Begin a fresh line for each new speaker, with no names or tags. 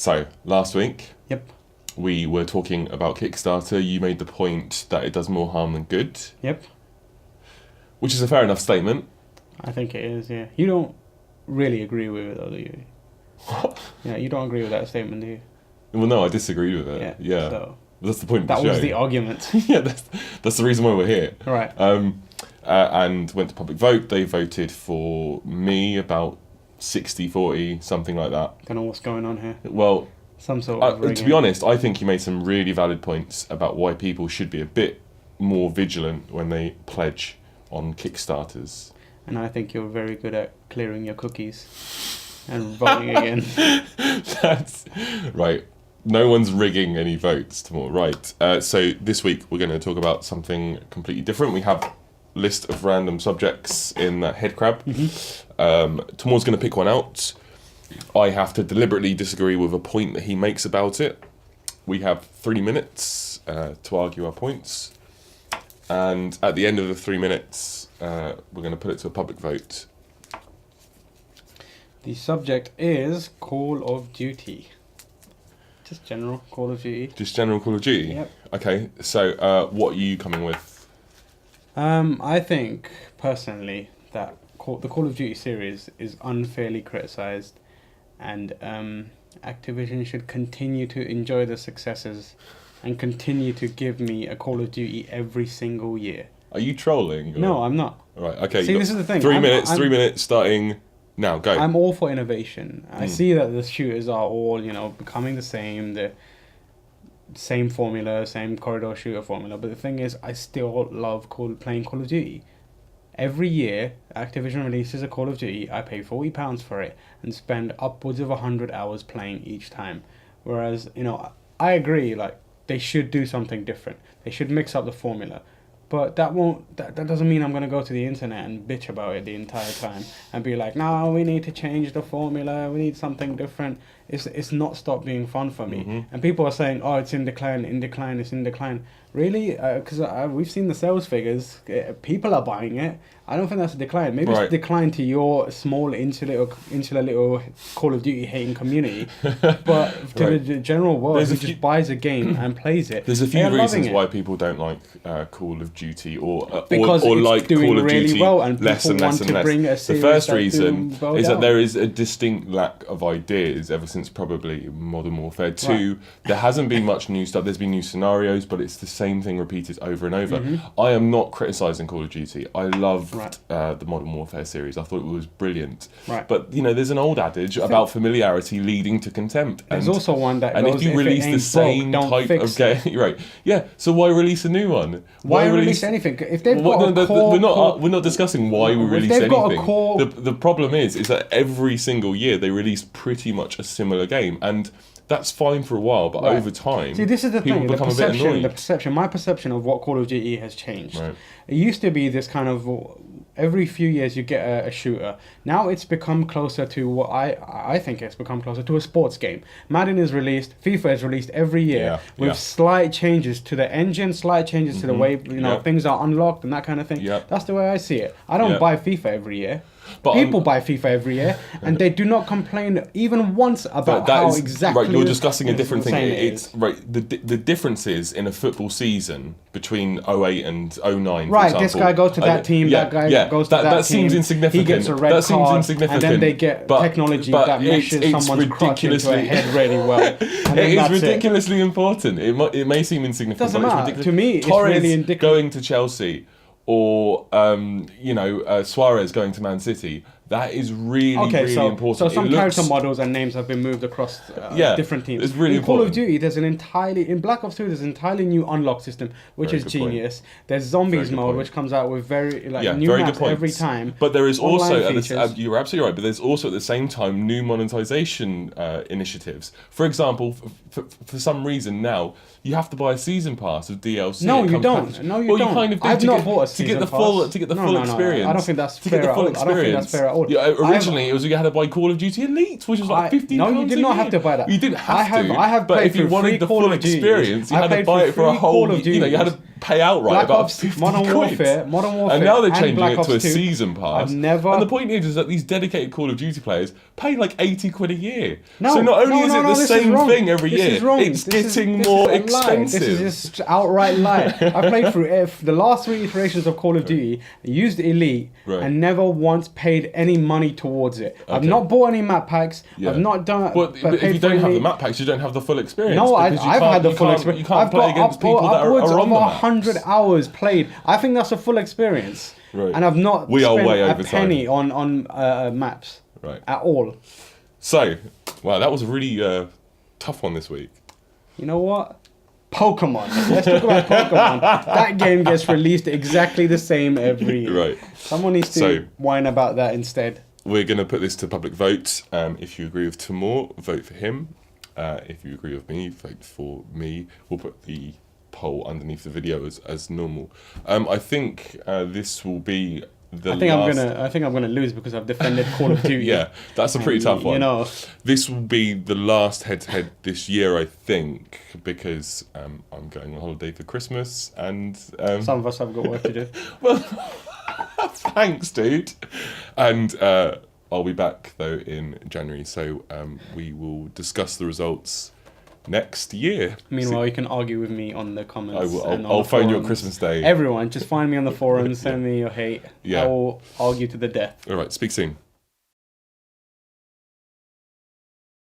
So, last week,
Yep.
we were talking about Kickstarter. You made the point that it does more harm than good,
Yep.
which is a fair enough statement.
I think it is, yeah. You don't really agree with it, though, do you? Yeah, you don't agree with that statement, do you?
Well, no, I disagree with it. Yeah.
So
That's the point of the
that
show.
was the argument.
Yeah, that's the reason why we're here.
All right.
And went to public vote. They voted for me about 60-40, something like that.
Don't know what's going on here.
Well,
Some sort of
to
rigging.
be honest, I think you made some really valid points about why people should be a bit more vigilant when they pledge on Kickstarters.
And I think you're very good at clearing your cookies and voting again.
That's right. No one's rigging any votes, Tamoor. Right. So this week we're going to talk about something completely different. We have a list of random subjects in that head crab. Tamoor's going to pick one out. I have to deliberately disagree with a point that he makes about it. We have 3 minutes to argue our points. And at the end of the 3 minutes, we're going to put it to a public vote.
The subject is Call of Duty. Just general Call of Duty.
Just general Call of Duty?
Yep.
Okay, so what are you coming with?
I think, personally, that the Call of Duty series is unfairly criticised, and Activision should continue to enjoy the successes and continue to give me a Call of Duty every single year.
Are you trolling? Or?
No, I'm not.
Right, okay.
See, this is the thing.
3 minutes, 3 minutes, starting now, go.
I'm all for innovation. I see that the shooters are all, becoming the same formula, same corridor shooter formula. But the thing is, I still love playing Call of Duty. Every year, Activision releases a Call of Duty. I pay £40 for it and spend upwards of 100 hours playing each time. Whereas, I agree, they should do something different. They should mix up the formula. But that doesn't mean I'm going to go to the internet and bitch about it the entire time and be like, no, we need to change the formula, we need something different. It's not stopped being fun for me.
Mm-hmm.
And people are saying, oh, it's in decline, it's in decline. Really? Because we've seen the sales figures. People are buying it. I don't think that's a decline. Maybe it's a decline to your small, insular little Call of Duty hating community. But to the general world who just buys a game and plays it,
there's a few reasons why people don't like Call of Duty or
because
or
it's
like
doing
Call of
really
Duty
well and
less and
people
less
want
and
to bring a
less. The
series
first
that
reason
do well
is
down.
that there is a distinct lack of ideas ever since probably Modern Warfare 2. There hasn't been much new stuff. There's been new scenarios, but it's the same thing repeated over and over. I am not criticising Call of Duty. I loved the Modern Warfare series. I thought it was brilliant. But there's an old adage about familiarity leading to contempt.
There's also one that
and
goes,
if you release the same type of game, right? Yeah. So why release a new one?
Why release anything? If they've got a core,
we're not discussing why we release
they've got
anything.
A core...
The problem is that every single year they release pretty much a similar game, and that's fine for a while, but over time,
see, this is the thing.
become a bit annoyed.
My perception of what Call of Duty has changed.
Right.
It used to be this kind of every few years you get a shooter. Now it's become closer to what I think it's become closer to a sports game. Madden is released, FIFA is released every year with slight changes to the engine, slight changes to the way things are unlocked and that kind of thing. That's the way I see it. I don't buy FIFA every year. But people buy FIFA every year, and they do not complain even once about how exactly.
Right, you're discussing a different thing. It's right. The differences in a football season between 08 and 09.
Right,
for example,
this guy goes to that team. That guy goes to that team.
That seems insignificant.
He gets a red card, and then they get technology that meshes someone's crotch into a head really well. And
it is ridiculously important. It may seem insignificant.
Doesn't matter. To me, it's
Torres
really indicative.
Going to Chelsea. Or Suarez going to Man City. That is really important.
So some character models and names have been moved across different teams.
It's really
in Call of Duty, in Black Ops 2, there's an entirely new unlock system, which is genius. There's Zombies mode, which comes out with new maps every time.
But there is also, you're absolutely right, but there's also at the same time new monetization initiatives. For example, for some reason now, you have to buy a season pass of DLC.
No, you don't. No, you don't.
You kind of do
I've not bought a season
to get the full experience.
I don't think that's fair at all.
Yeah, originally, it was you had to buy Call of Duty Elite, which was like £15.
No, you did not have to buy that.
You didn't have to.
I have
but if you wanted the full experience, you had to buy it for a whole. You had to pay outright
Black
about
Ops,
50
Modern
quid.
Warfare,
And now they're
and
changing
Black
it to a
Ops 2.
season pass.
I've never-
And the point is that these dedicated Call of Duty players pay like 80 quid a year.
No,
so not only
no,
is
no,
it
no,
the
this is
same
wrong.
thing every
This
year,
is wrong.
it's
This is-
getting
this
more
is a lie.
expensive.
This is just outright lie. I played through the last 3 iterations of Call of Duty, used Elite,
Right.
and never once paid any money towards it. I've
Okay.
not bought any map packs.
Yeah.
I've not done.
But if
paid
you
for
don't have
any-
the map packs, you don't have the full experience.
No, I've
because you
had
can't-
the
you
full
can't-
experience.
You can't
I've
play
got
against people that
upwards
are on
of
the
100
maps.
hours played. I think that's a full experience.
Right.
And I've not
We are
spent
way
a
over
penny
time.
on maps
Right.
at all.
So, wow, that was a really tough one this week.
You know what? Pokemon. Let's talk about Pokemon. That game gets released exactly the same every year.
Right.
Someone needs to
So-
whine about that instead.
We're going to put this to public vote. If you agree with Tamoor, vote for him. If you agree with me, vote for me. We'll put the poll underneath the video as normal. I think this will be the
I think
last...
I'm gonna lose because I've defended Call of Duty.
Yeah, that's a pretty tough one.
You know,
This will be the last head-to-head this year, I think, because I'm going on holiday for Christmas, and
some of us have got work to do.
well, thanks, dude. And I'll be back though in January, so we will discuss the results next year.
Meanwhile, you can argue with me on the comments.
I will.
and on
I'll
the
phone you on
forums.
Christmas Day.
Everyone, just find me on the forums, send me your hate.
Yeah.
I will argue to the death.
All right. Speak soon.